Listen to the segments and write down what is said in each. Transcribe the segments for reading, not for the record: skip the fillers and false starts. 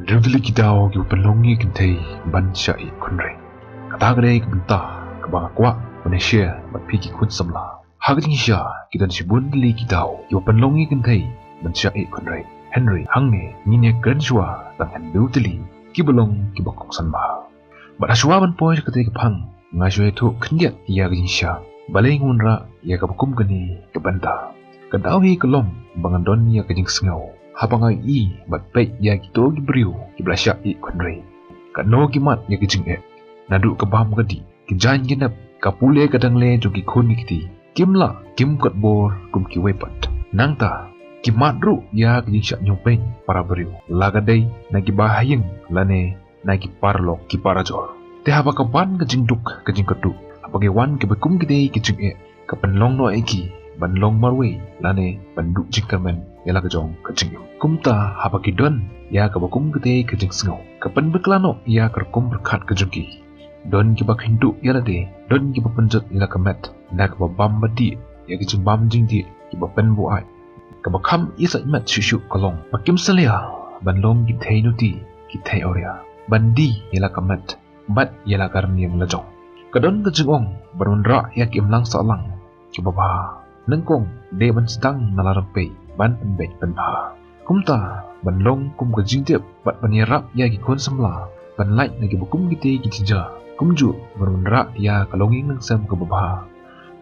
Reveli Ki DAW ki pelongi khynthei ban shah khunrei. Kata kadai bynta kabang akwa Malaysia bat pi ki khun samla. Haka jingshah kita disebut li Ki DAW ki pelongi khynthei ban shah khunrei. Hynrei hangne nine kren shua tang reveli ki belong ki bakong sanba. Bat aswa ban poi kata ki phang ngasoi thu khnyat ya jingshah. Balai ngunra ya kabukum gani ke bynta. Kadawi kelom bangandon ya ke jingsngau. Hapangai i bat pek ya kito ki briu ki blasha i khunrei. Kano ki mat ya ki jing nadu ke bam gadi ki jan ginap kapule kadang le jo ki khun kiti. Kimla kim kot bor kum ki wepat. Nangta ki mat ru ya ki jingsha nyopeng para briu. Lagadai na ki bahayeng lane na ki parlok ki parajor. Te haba kapan ke jingduk ke jingketu. Apage wan ke bekum kite ki jing ke penlong no eki banlong marwe lane banduk jingkamen yala ke jong ke jing kumta haba ki don ya ke bakum kite ke jing sngau ke pen beklano ya ke kum berkat ke jungki don ki bak hindu yala de don ki bapenjat yala ke met na ke bam badi ya ke jing bam jing di ki bapen bu ai ke bakam isa met shushu kolong bakim salia banlong ki theinuti ki thei oria bandi yala ke met bat yala karni yang lejong kadon ke jingong berundra ya ki imlang salang ki baba nengkong de ban sedang nalarempe ban penbek penpa kumta banlong kum ke jingtep bat banirap ya ki kon samla ban light nagi bukum kite ki tija kumju berundra ya kalongi nang sam ke baba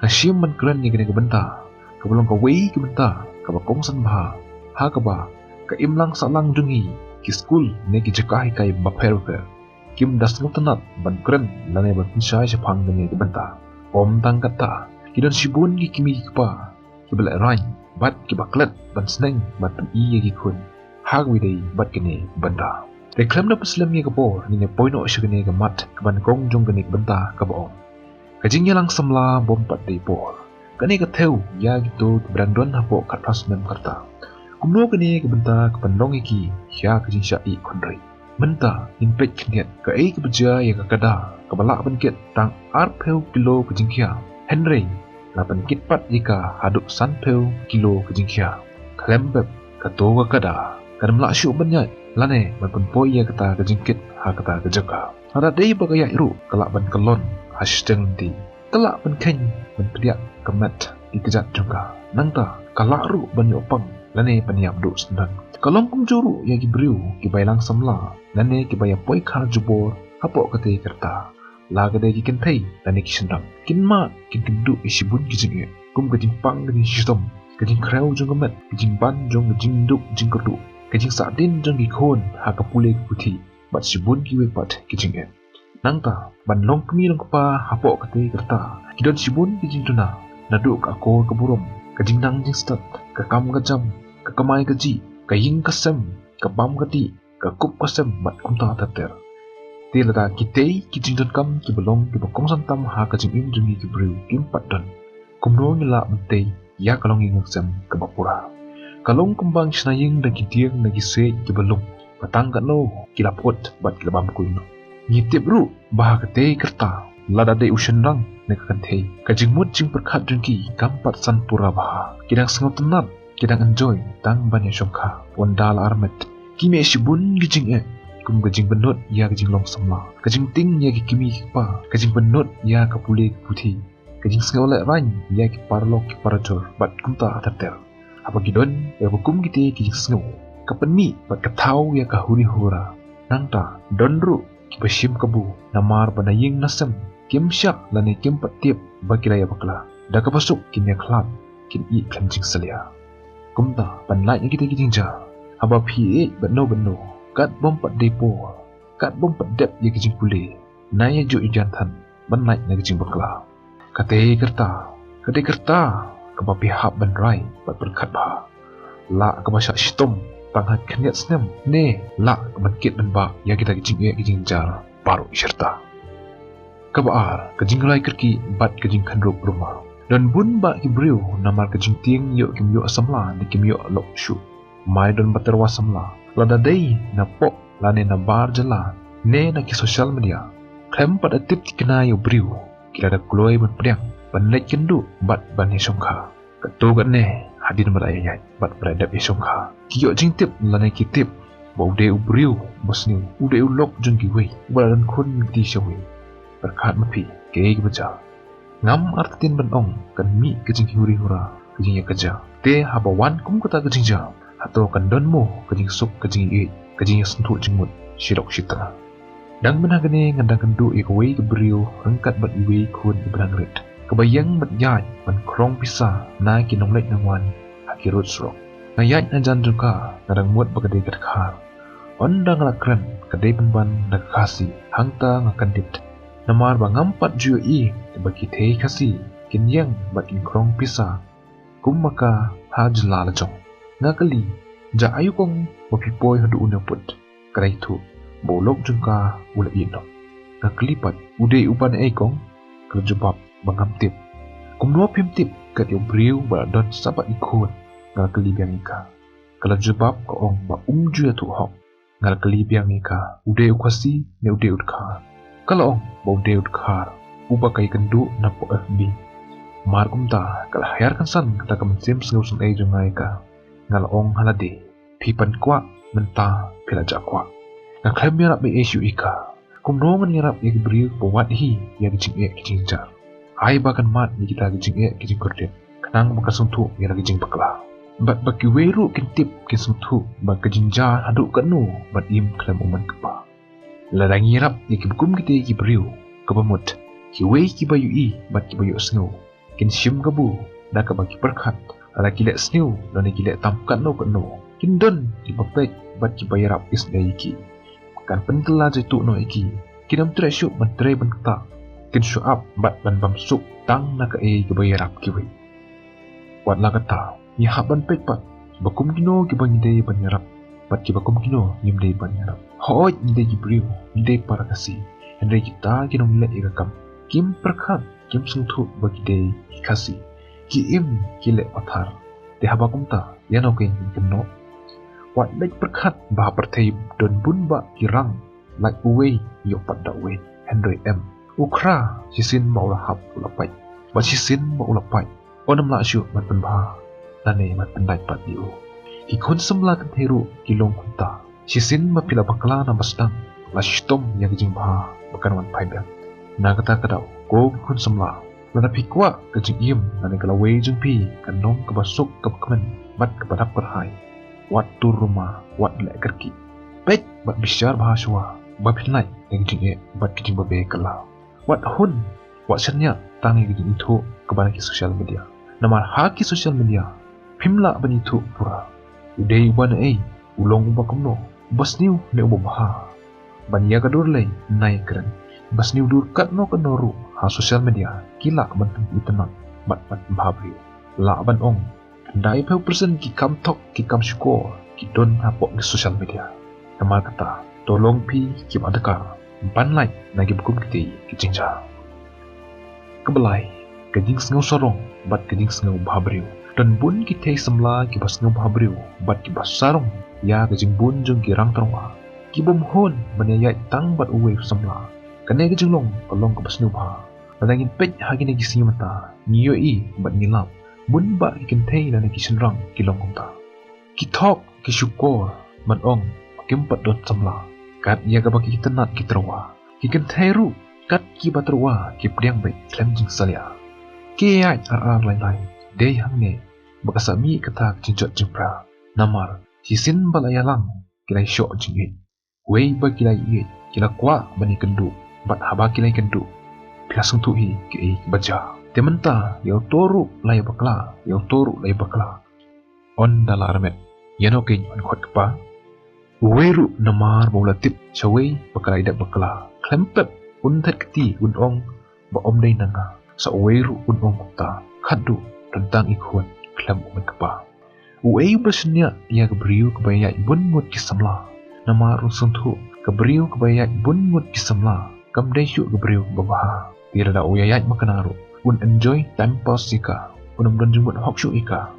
kasim ban kren ni ke benta ke belong ke wei ke benta ke bakong sanba ha ke ba ke imlang salang dungi ki school ne ki jekai kai baper kim das ngutanat ban kren lane ban shah shapang ne ke benta om tang kata kidon sibun ki kimi kiba kibla rain bat kibaklet ban sneng bat i ki khun hagwidei bat kene banda reklam na paslam ye kabor ni ne poino shigene ga mat ban kong jong gane banda ka ba kajing yalang samla bom pat dei por kane ka theu ya gitu brandon hapo khat pasmem karta kumno kane ka banda ka panlong ki ya kajing sha i khunrei benta in pet knet ka ei ka bja ya ka kada ka bala ban ket tang arpeu kilo kajing kya hynrei lapan kitpat jika haduk sanpeu kilo ke jingshah kalembeb kato ka kada kadam la syu banyak lane ban poi ya kata ke jingkit ha kata ke jaka ada dei bagaya iru kalak ban kelon hashteng di kalak ban ken ban pediak kemat ikejat juga nangta kalak ru ban yopang lane paniap duk sendan kalong kum juru ya gibriu ki bailang samla lane ki bayam poi khar jubor hapok kate kerta laga de ki khynthei lane ki sendang kinma kin kindu isibun ki jing kum ke jingpang ke jingshom ke jing kreu jong kemet ke jing ban jong ke jingduk jingketu ke jing sadin jong ki khon ha kapule ki puthi bat sibun ki wepat ki jing nangta ban long kmi long pa hapok kate kerta kidon sibun ki jing tuna naduk akor ke burom ke jing nang jing stat ke kam ke jam ke kamai ke ji ke ying ke sem ke bam ke ti ke kup ke sem bat kumta tater Tilada kitei ki jingdon kam ki belong ki bakong santam ha ka jingim jungi ki briu kim patdon kumno ngila bentei ya kalong ingak sem ke bapura kalong kembang snaying dan ki tiang dan ki se ki belong patang ka no ki lapot bat ki labam kuino ngitip ru bah ka tei kerta lada de ushenrang ne ka khynthei ka jingmut jing perkhat jungi kampat sanpura bah kidang sengau tenat kidang enjoy tang banyak shongkha wandal armet ki me shibun gi jing kum kajing benut ya kajing long samla kajing ting ya ki kimi kipa kajing benut ya kapule puthi kajing sengolek rain ya ki parlok ki parajor bat kumta tater apa gidon ya bukum kite kajing sengau kapenmi bat kathau ya kahuri hura nangta donru ki bashim kabu namar banaying nasam kim syak lane kim patiep bakilaya bakla da kapasuk kimya khlap kin i klanjing salia kumta panlai ya kite kajing ja aba phi bat no kat bom pat depo kat bom pat dep ye kijing pule naya jo ijan than ban naik na kijing bakla kate kerta kaba pihak ban rai bat berkat ba la kaba syak shitom tanghat khnyat snem ne la ban kit ban ba ya kita kijing jar baru serta kaba ar kijing rai kerki bat kijing khandruk rumah dan bun ba ki briu namar kijing tiang yo kim yo samla ni kim yo lok shu mai don baterwa samla lada dei na pok lane na bar jala ne na ki social media klem pada tip kena yo briu kila da kloi ban priang ban lek kendu bat ban he songkha katu gan ne hadin maraya yai bat beradab he songkha ki yo jing tip lane ki tip ude ubriu bosniu ude ulok jingiohi balan khun di shawi berkat mapi ke baca ngam artin benong kan mi ke jinghuri hura ke jing kerja te habawan kum kata ke jingjah Hato kan donmo ke jing sup ke jing i ke jing sentuh jingmut shirok shita dang benah gane ngandang kendu ikwe ke beriu rengkat bat iwe khun ibran red kebayang bat yai ban krong pisah na kinong lek nangwan hakirut surok ngayat najan juga ngadang muat bagade kat khar ondang la kren kadai penban nak kasi hangta ngakan dit namar bangampat jua i bagi tei kasi kinyang bat in krong pisah kummaka hajla lajong ngakali ja ayu kong bapipoi hadu unaput kadai tu bolok jengka ula ino ngakelipat ude upan ekong kerjebab bangamtip kumdua pimtip kat yo briu baladon sabat ikut ngakeli biang ika kerjebab koong ba umju tu hok ngakeli biang ika ude ukasi ne ude utkar kalau ba ude utkar ubakai kendu napo FB mar kumta kala hayar kansan kata kemensim sengausun e jungai ka ngalong halade pipan kwa menta pilaja kwa ngaklem yarap be isu ika kumno menyerap ye beriu buat hi yang jing e jingjar ai bahkan mat ni kita jing e jing kordin kenang makasuntu yang jing bakla bat baki weru kintip kisuntu bak jingjar aduk kanu bat im klem uman kepa ladang yarap ye kibukum kita ye beriu kebamut ki we ki bayu i bat ki bayu snow kin shim gabu da ka baki perkat ala kilek snow dan kilek tamkan no kanu kin don ki bapek bat ki bayarap is daiki kan pentela jaitu no iki kinam tresyuk mentre benta kin syuap bat ban bamsuk tang na ka e kebayarap kiwi wat la kata ni haban pekpat bakum kino ki bangide banyarap bat ki bakum kino yimde banyarap hoj inde gibriu inde para kasi hynrei kita kinong le ikakam kim perkhat kim sungthu bagide kasi ki im ki le pathar te habakum ta yano ke kinno wat lek perkhat bah perthei don bun ba kirang lak uwe yo pada we hynrei m ukra sisin mau lahap ulapai ba sisin mau ulapai onam la syu mat penba tane mat pendai pat dio ki khun samla kan theru kilong kunta sisin ma pila bakla na basdang la shtom yang jing ba bakan wan pai bel na kata kadau ko khun samla na pikwa ke jing im na kala we jing pi kan nong ke basuk ke kemen mat ke padap perhai wat tur rumah wat lek kerki pek bat bisyar bahaswa bapilai yang jing e bat kijing babe kala wat hun wat senya tangi kijing itu kebanaki sosial media namar haki sosial media pimla banitu pura udei ban e ulong bakumno basniu ne ubaha ban ya gadur lei nai kren basniu dur kat no kanoru ha sosial media kila bantu itenak bat bhabri la ban ong dai pe person ki kam tok ki kam score ki don apok di sosial media nama kata tolong pi ki adakar ban like nagi bukum kiti ki jingja kebelai ke jing sngau sorong bat ke jing sngau bhabriu dan bun ki thei samla ki bas ngau bhabriu bat ki bas sarong ya ke jing bun jung ki rang terwa ki bom hon banaya tang bat uwe samla kane ke jing long kolong ke bas nu bha nadangin pej hagine ki simata niyo i bat nilap bun ba khynthei na ki shenrang ki long kumta ki thok ki syukur man ong kempat dot samla kat ya ka baki tenat ki terwa ki khynthei ru kat ki baterwa ki priang bai klem jing salia ki ai ar lai dei hangne bakasami kata jinjot jimpra namar sisin balayalang kilai syok jingit wei ba kilai i kila kwa bani kendu bat haba kilai kendu pilasung tuhi ki baja tementa yo toru lai bakla on dala armet yano ke on khot pa weru namar baulatip chawei bakla ida bakla klempep unthat kti unong ba omdei nanga sa weru unong ta khadu tentang ikhun klem umat kapa wei basnya ya kebriu kebaya bun mut kisamla namar rusungtu kebriu kebaya bun mut kisamla kamdei syu kebriu babaha tira da uyayat makanaru un enjoy time pass ika unam don jumut hokshu ika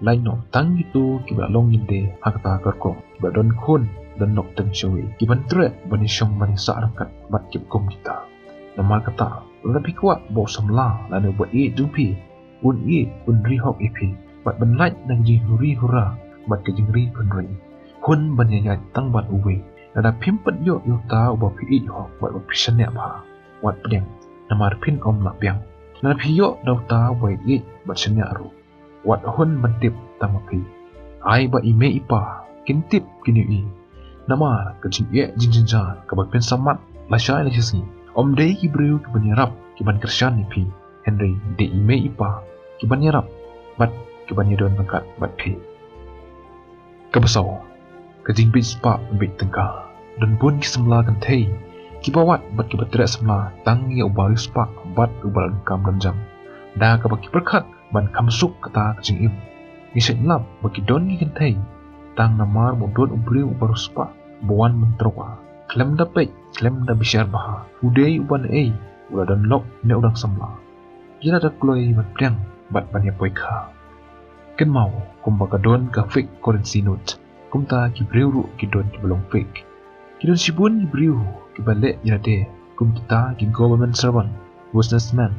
lain no tang itu kiba long inde hakta karko kiba don khun dan nok teng shawi kiban tre bani shom bani sarakat bat kip kom kita nama kata lebih kuat bo samla lanu buat i jumpi un rihok ipi bat benlait nang jing huri hura bat ke jingri hynrei hun banyayat tang ban uwe nada pimpet yo ta uba pi ho wat pisane ba wat pdeng namar pin om la piang nada pi yo ta wai i bat sene aru wat hun bantip tang pi ai ba ime ipa kintip kini i nama kecin ye jingshah ka ba pen samat la sha la sisi om dei ki breu ki banyarap ki ban kersan ni pi hynrei de ime ipa ki banyarap bat ki banyadon makat bat pi kabasau kajing bit spa bit tengka dan pun ki samla khynthei ki bawat bat ki batre samla tang ye ubal spa bat ubal kam ganjam da ka baki perkhat ban kamsuk kata kajing im ni setlap baki don ki khynthei tang namar modon ubreu ubar spa buan mentrowa klem da pek klem da bishar baha udei uban ula dan lok ne udang samla kira da kloi bat priang bat banya poika ken mau kumba kadon ka fik koren sinut kumta ki breu ru ki don ki belong fik ki don sibun ki breu ki bale iadei kumta ki government servant businessman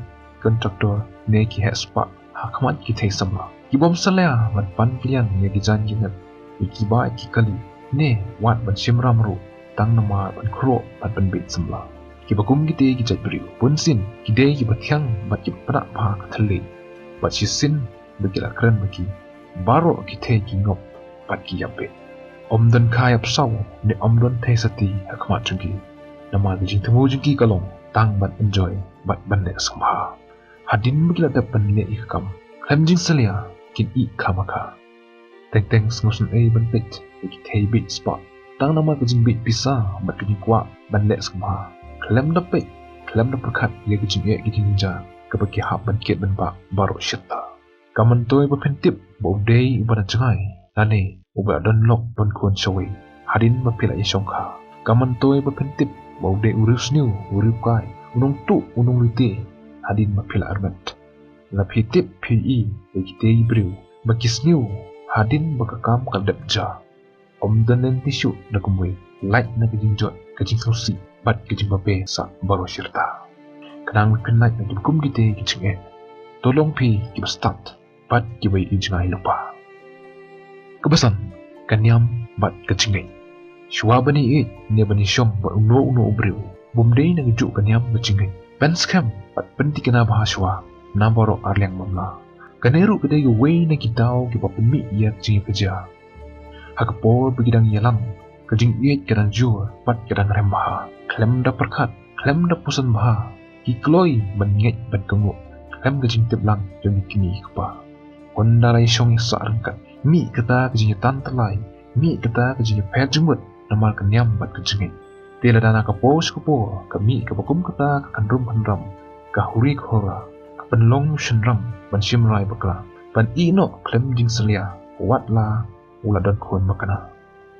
contractor ne ki hespa hakmat ki thei samla ki bom salaya ban pan kliang ye ki jan jingat ki kiba ki kali ne wat ban shimram ru tang nama ban khro ban bit samla ki bakum ki te ki jat breu punsin ki de ki bathyang bat ki pra pha thale bat shisin begila kren bagi baro ki the ki ngop pat ki yape omdan khai apsau ne omdan the sati hakma chungi nama ki jingtmu jingki kalong tang bat enjoy bat banne samha hadin begila da banne ikam khamjing salia kin I khamaka teng sngusn ban pit ki the bit spot tang nama ki jing bit pisa bat ki kwa banne samha klem da pit klem da prakhat ye ki jing ki jinja ka baki hab ban ket ban ba baro shita kaman toy ba pentip bo dei ba jangai lane uba don lok don kon shawai hadin ba pila isongkha kaman toy ba pentip bo dei urus new urip kai unong tu unong lite hadin ba pila armat la pitip pi e ki breu ba kisniu hadin ba kam kadap ja omdanen tisu na kumwe light na kijinjot kajing sausi bat kijing babe sa baro shirta kanang pinlight na kum gite kijing tolong pi ki start bat ki bai ijngai lupa kebasan kanyam bat kecingei shwa bani ne bani shom ba uno ubreu bomdei na ju kanyam kecingei ban scam bat penti kana bahaswa na baro arleng mamla kaneru kedai wei na ki DAW ki ba pemi ya jing kerja hakapor begidang yalang kejing kadang jua bat kadang rembaha klem da perkat klem da pusan baha ki kloi ban nget ban kengu klem kejing teblang jeng kini kepa kondarai shong sarangkat mi kata kejing tan terlai mi kata kejing pet jengmut namal kenyam bat kejing tela dana ka pos ko kami ka bakum kata ka kanrum hanram ka huri khora ka penlong shenram ban shimrai bakla ban ino klem jing selia watla ula don kon makana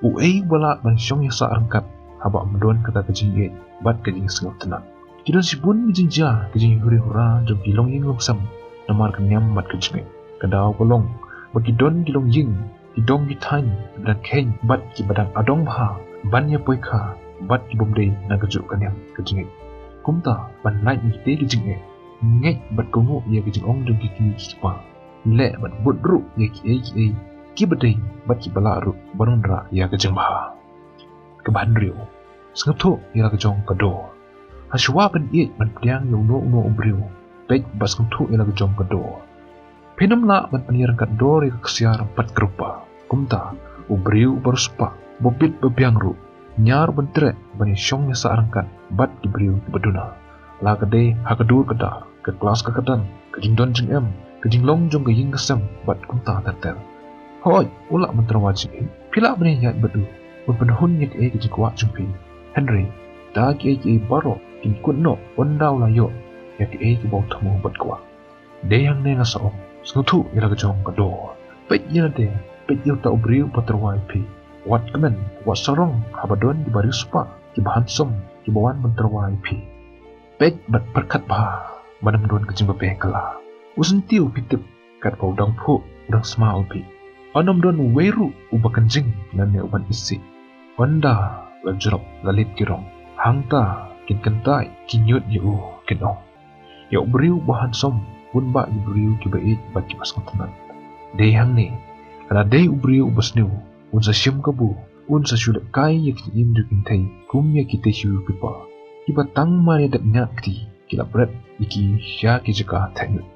uei bala ban shong sarangkat haba mdon kata kejing bat kejing sengau tenan kidon sibun jingja kejing huri hura jong kilong ing sam namal kenyam bat kejing KDAW kolong bagi don gilong jing kidong gitain dan kane bat ki badang adong baha bannya poika bat ki bomdei na kejuk kanyam kejing kumta ban light ni te kejing ngai bat kongu ye kejing ong dong ki kipa le bat budru ye ki badai bat ki bala ru banundra ya kejing baha keban riu sengatu ya kejong kado haswa ban ban pdiang yo no ubreu pek bas sengatu ya kejong kado Penamla ban panir kat dori kesiar empat kerupa kumta ubriu beruspa bobit bebiang ru nyar bentre bani syongnya saarangkan bat dibriu beduna la kade hakadur kedar ke kelas kakadan ke jingdon jing ke jinglong jong ke ying kesem bat kumta tertel hoi ulak mentrawajib pila bani nyat bedu penhun yak ke jingkwat jumpi hynrei da ke baro kin kunno ondau layo yak ke bau tamu bat kwa deyang ne ngasom sengtu ila kejong kado pet yade pet yu ta ubriu paterwai pi wat kemen wat sarong habadon di bari spa ki bahan som ki bawan menterwai pi pet bat perkat bah banam don kejing bape kala usen tiu pitip kat bau dang phu udang smau pi anam don weru uba kenjing lan ne uban isi wanda lajrop lalit kirong hangta kin kentai kinyut yu kinong ya ubriu bahan som pun ba ibriu ki bait ba ki pas tenan dei hang ni kana dei ubriu ubasniu unsa shem kabu un sa shulat kai yak im du khynthei kum ya ki teshu kiba tang ma ya dat nyak ti kila bret iki sha ki jaka thangut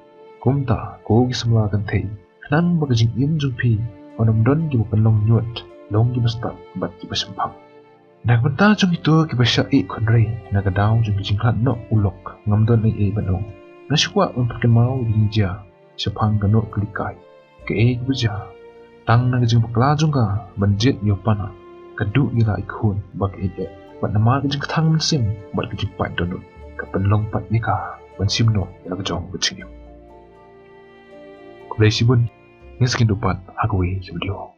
kumta ko gi samla kan thei nan ba jing im ju pi onam don gi bukan long nyut long gi basta bat ki basampang nak benta jung itu ki basha khunrei naga daw jung jingkhat no ulok ngamdon ai banong naswa untuk kemau ginja sepang kano klikai ke buja tang naga jing bakla jungka banjet yopana kadu ila ikhun bag ide bat nama jing thang sim bat jing pat donut ka penlong pat nika ban sim no naga jong buching Kulay sibun, ngaskin dupat agwe video.